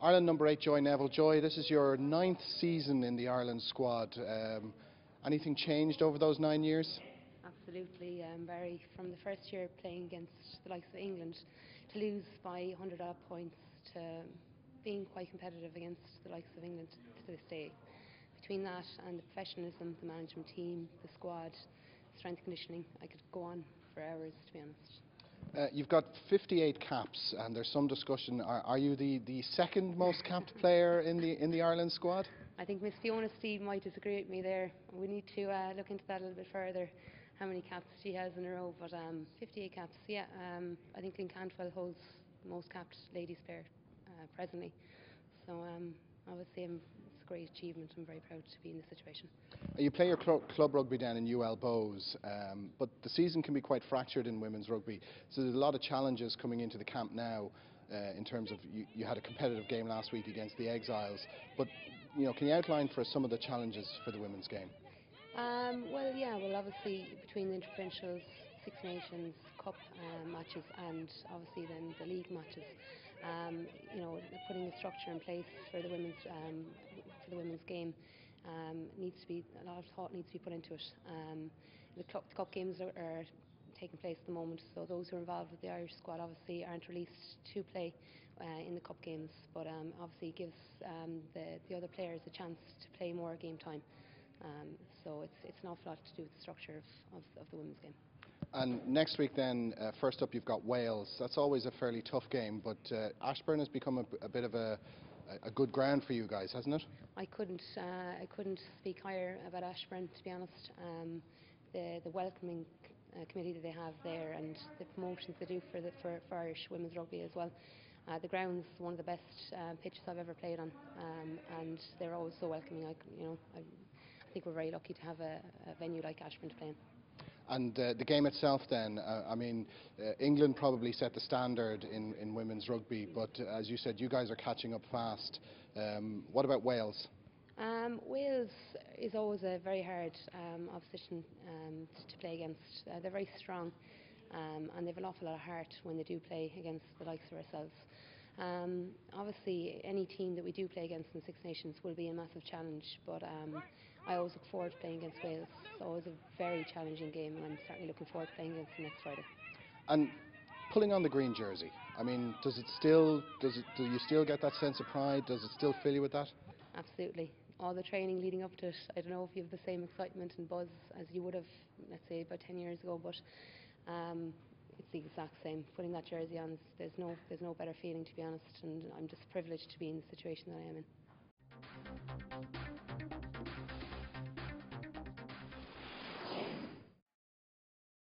Ireland number 8, Joy Neville. Joy, this is your 9th season in the Ireland squad. Anything changed over those 9 years? Absolutely, Barry. From the first year playing against the likes of England, to lose by 100 odd points, to being quite competitive against the likes of England to this day. Between that and the professionalism, the management team, the squad, strength and conditioning, I could go on for hours, to be honest. You've got 58 caps, and there's some discussion. Are you the second most capped player in the Ireland squad? I think Miss Fiona Steve might disagree with me there. We need to look into that a little bit further, how many caps she has in a row. But 58 caps, yeah. I think Lynn Cantwell holds the most capped ladies player presently. So obviously it's a great achievement. I'm very proud to be in this situation. You play your club rugby down in UL Bows, but the season can be quite fractured in women's rugby. So there's a lot of challenges coming into the camp now. In terms of you had a competitive game last week against the Exiles, but can you outline for us some of the challenges for the women's game? Well, obviously between the interprovincials, Six Nations Cup matches, and obviously then the league matches, putting a structure in place for the women's game needs to be, a lot of thought needs to be put into it. The cup games are taking place at the moment, so those who are involved with the Irish squad obviously aren't released to play in the cup games, but obviously it gives the other players a chance to play more game time. So it's an awful lot to do with the structure of the women's game. And next week then, first up you've got Wales. That's always a fairly tough game, but Ashbourne has become a bit of a good ground for you guys, hasn't it? I couldn't speak higher about Ashbourne, to be honest. The welcoming committee that they have there, and the promotions they do for Irish women's rugby as well. The ground's one of the best pitches I've ever played on, and they're always so welcoming. I think we're very lucky to have a venue like Ashbourne to play in. And the game itself then, England probably set the standard in women's rugby, but as you said, you guys are catching up fast. What about Wales? Wales is always a very hard opposition to play against. They're very strong, and they have an awful lot of heart when they do play against the likes of ourselves. Obviously, any team that we do play against in the Six Nations will be a massive challenge, but I always look forward to playing against Wales. It's always a very challenging game, and I'm certainly looking forward to playing against them next Friday. And pulling on the green jersey, do you still get that sense of pride? Does it still fill you with that? Absolutely. All the training leading up to it, I don't know if you have the same excitement and buzz as you would have, let's say, about 10 years ago, but it's the exact same. Putting that jersey on, there's no better feeling, to be honest, and I'm just privileged to be in the situation that I am in.